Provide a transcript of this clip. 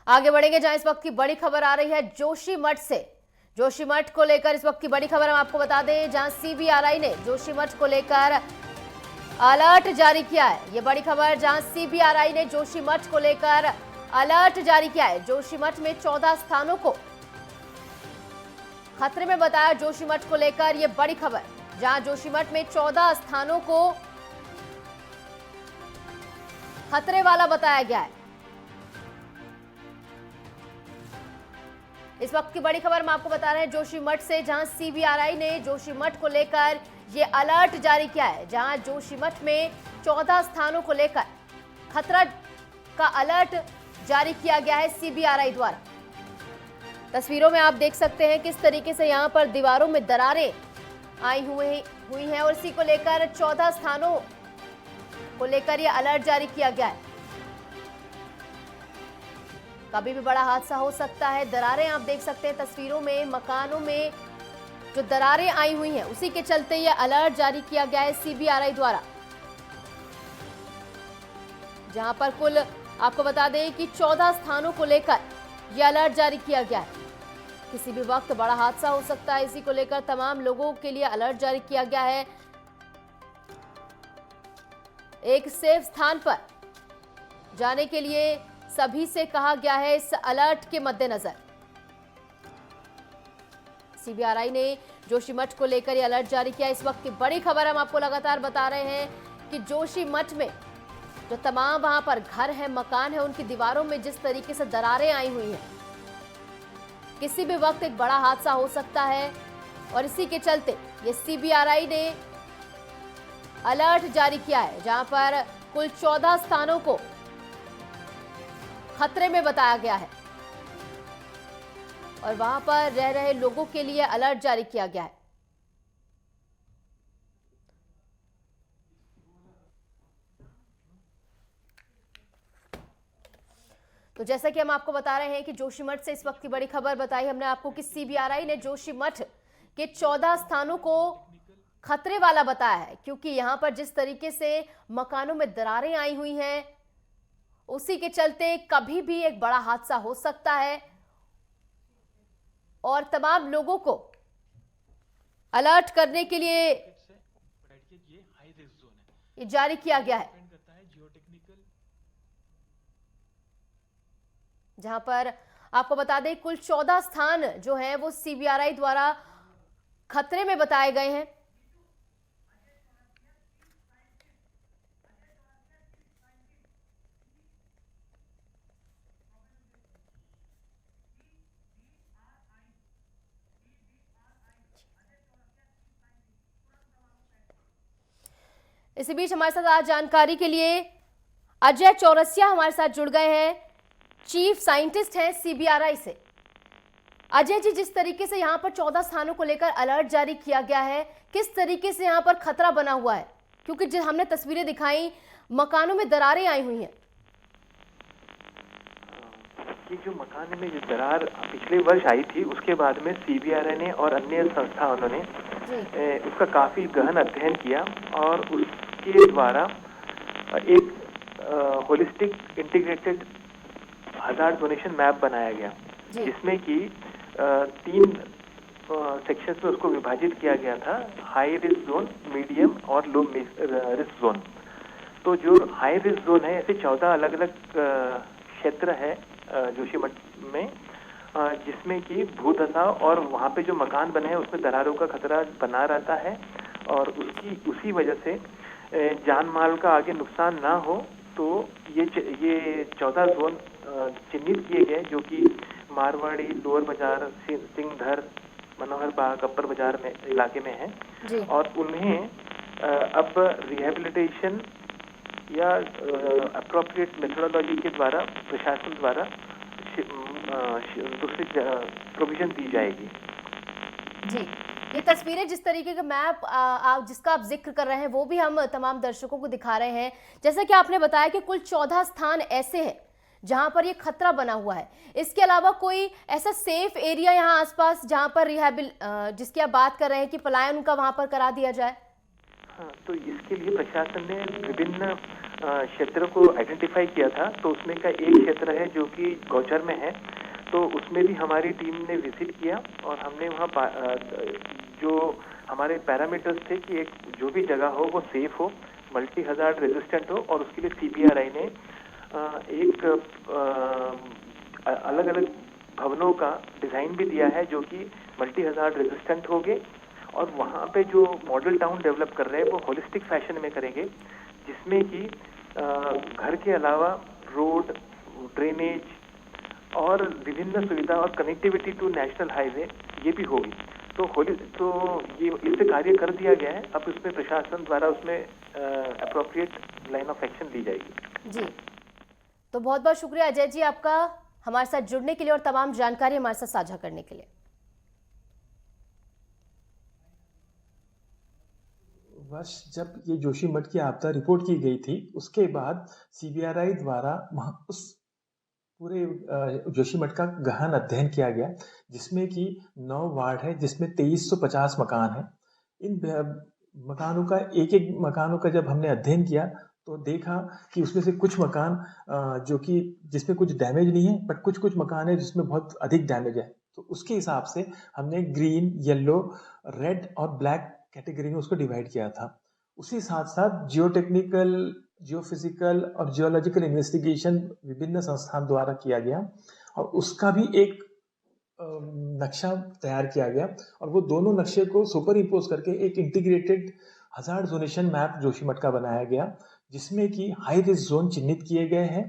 आगे बढ़ेंगे जहां इस वक्त की बड़ी खबर आ रही है जोशीमठ से। जोशीमठ को लेकर इस वक्त की बड़ी खबर हम आपको बता दें, जहां सीबीआरआई ने जोशीमठ को लेकर अलर्ट जारी किया है। ये बड़ी खबर जहां सीबीआरआई ने जोशीमठ को लेकर अलर्ट जारी किया है। जोशीमठ में 14 स्थानों को खतरे में बताया। जोशीमठ को लेकर यह बड़ी खबर, जहां जोशीमठ में 14 स्थानों को खतरे वाला बताया गया है। इस वक्त की बड़ी खबर हम आपको बता रहे हैं जोशीमठ से, जहां सीबीआरआई ने जोशीमठ को लेकर ये अलर्ट जारी किया है। जहां जोशीमठ में 14 स्थानों को लेकर खतरा का अलर्ट जारी किया गया है सीबीआरआई द्वारा। तस्वीरों में आप देख सकते हैं किस तरीके से यहां पर दीवारों में दरारें आई हुई हैं और इसी को लेकर 14 स्थानों को लेकर यह अलर्ट जारी किया गया है। कभी भी बड़ा हादसा हो सकता है। दरारें आप देख सकते हैं तस्वीरों में, मकानों में जो दरारें आई हुई हैं, उसी के चलते यह अलर्ट जारी किया गया है सीबीआरआई द्वारा। जहां पर कुल आपको बता दें कि 14 स्थानों को लेकर यह अलर्ट जारी किया गया है। किसी भी वक्त बड़ा हादसा हो सकता है, इसी को लेकर तमाम लोगों के लिए अलर्ट जारी किया गया है। एक सेफ स्थान पर जाने के लिए सभी से कहा गया है। इस अलर्ट के मद्देनजर सीबीआरआई ने जोशीमठ को लेकर यह अलर्ट जारी किया। इस वक्त की बड़ी खबर हम आपको लगातार बता रहे हैं कि जोशीमठ में जो तमाम वहां पर घर है, मकान है, उनकी दीवारों में जिस तरीके से दरारें आई हुई हैं, किसी भी वक्त एक बड़ा हादसा हो सकता है। और इसी के चलते ये सीबीआरआई ने अलर्ट जारी किया है, जहां पर कुल 14 स्थानों को खतरे में बताया गया है और वहां पर रह रहे लोगों के लिए अलर्ट जारी किया गया है। तो जैसा कि हम आपको बता रहे हैं कि जोशीमठ से इस वक्त की बड़ी खबर बताई हमने आपको कि सीबीआरआई ने जोशीमठ के 14 स्थानों को खतरे वाला बताया है, क्योंकि यहां पर जिस तरीके से मकानों में दरारें आई हुई हैं, उसी के चलते कभी भी एक बड़ा हादसा हो सकता है और तमाम लोगों को अलर्ट करने के लिए ये जारी किया गया है। जहां पर आपको बता दें कुल 14 स्थान जो हैं वो सीबीआरआई द्वारा खतरे में बताए गए हैं। इसी बीच हमारे साथ आज जानकारी के लिए अजय चौरसिया हमारे साथ जुड़ गए हैं, चीफ साइंटिस्ट हैं सीबीआरआई से। अजय जी, जिस तरीके से यहाँ पर 14 स्थानों को लेकर अलर्ट जारी किया गया है, किस तरीके से यहाँ पर खतरा बना हुआ है? क्योंकि जो हमने तस्वीरें दिखाई, मकानों में दरारें आई हुई हैं। ये जो मकान में जो दरार पिछले वर्ष आई थी, उसके बाद में सीबीआरआई ने और अन्य संस्थानों ने उसका काफी गहन अध्ययन किया और उसके द्वारा एक holistic integrated hazard zonation map बनाया गया, जिसमें कि 3 सेक्शंस में उसको विभाजित किया गया था, हाई रिस्क जोन, मीडियम और लो रिस्क जोन। तो जो हाई रिस्क जोन है, ऐसे 14 अलग अलग क्षेत्र है जोशीमठ में, जिसमें कि भूदशा और वहाँ पे जो मकान बने हैं उसमें दरारों का खतरा बना रहता है और उसी वजह से जान माल का आगे नुकसान ना हो, तो ये 14 जोन चिन्हित किए गए, जो कि मारवाड़ी, लोअर बाजार, सिंहधर, मनोहर बाग, अपर बाजार में इलाके में है। और उन्हें अब रिहेबिलिटेशन या अप्रोप्रिएट मेथोडोलॉजी के द्वारा प्रशासन द्वारा दूसरी प्रोविजन दी जाएगी। जी, ये तस्वीरें, जिस तरीके का मैप जिसका आप जिक्र कर रहे हैं, वो भी हम तमाम दर्शकों को दिखा रहे हैं। जैसा कि आपने बताया कि कुल 14 स्थान ऐसे हैं जहां पर ये खतरा बना हुआ है। इसके अलावा कोई ऐसा सेफ एरिया यहाँ आसपास जहां पर जिसकी आप बात कर रहे हैं कि पलायन उनका वहां पर करा दिया जाए? हाँ, तो इसके लिए प्रशासन ने विभिन्न क्षेत्र को आइडेंटिफाई किया था, तो उसमें का एक क्षेत्र है जो कि गौचर में है, तो उसमें भी हमारी टीम ने विजिट किया और हमने वहाँ जो हमारे पैरामीटर्स थे कि एक जो भी जगह हो वो सेफ हो, मल्टी हजार्ड रेजिस्टेंट हो, और उसके लिए CBRI ने एक अलग अलग भवनों का डिज़ाइन भी दिया है जो कि मल्टी हजार्ड रेजिस्टेंट होंगे, और वहाँ पे जो मॉडल टाउन डेवलप कर रहे हैं वो होलिस्टिक फैशन में करेंगे, जिसमें कि घर के अलावा रोड, ड्रेनेज और विभिन्न सुविधा और कनेक्टिविटी टू नेशनल हाईवे ये भी होगी। तो ये इससे कार्य कर दिया गया है। अब उसमें प्रशासन द्वारा उसमें अप्रोप्रिएट लाइन ऑफ एक्शन ली जाएगी। जी, तो बहुत बहुत शुक्रिया अजय जी आपका हमारे साथ जुड़ने के लिए और तमाम जानकारी हमारे साथ साझा करने के लिए। वर्ष जब ये जोशीमठ की आपदा रिपोर्ट की गई थी, उसके बाद CBRI द्वारा उस पूरे जोशीमठ का गहन अध्ययन किया गया, जिसमें कि 9 वार्ड है, जिसमें 2350 मकान हैं। इन मकानों का एक एक मकानों का जब हमने अध्ययन किया तो देखा कि उसमें से कुछ मकान जो कि जिसमें कुछ डैमेज नहीं है, बट कुछ कुछ मकान है जिसमें बहुत अधिक डैमेज है। तो उसके हिसाब से हमने ग्रीन, येलो, रेड और ब्लैक कैटेगरी में उसको डिवाइड किया था। उसी साथ साथ जियोटेक्निकल, जियोफिजिकल और जियोलॉजिकल इन्वेस्टिगेशन विभिन्न संस्थान द्वारा किया गया, और उसका भी एक नक्शा तैयार किया गया, और वो दोनों नक्शे को सुपर इम्पोज करके एक integrated hazard zonation map Joshimath का बनाया गया, जिसमें कि हाई रिस्क जोन चिन्हित किए गए हैं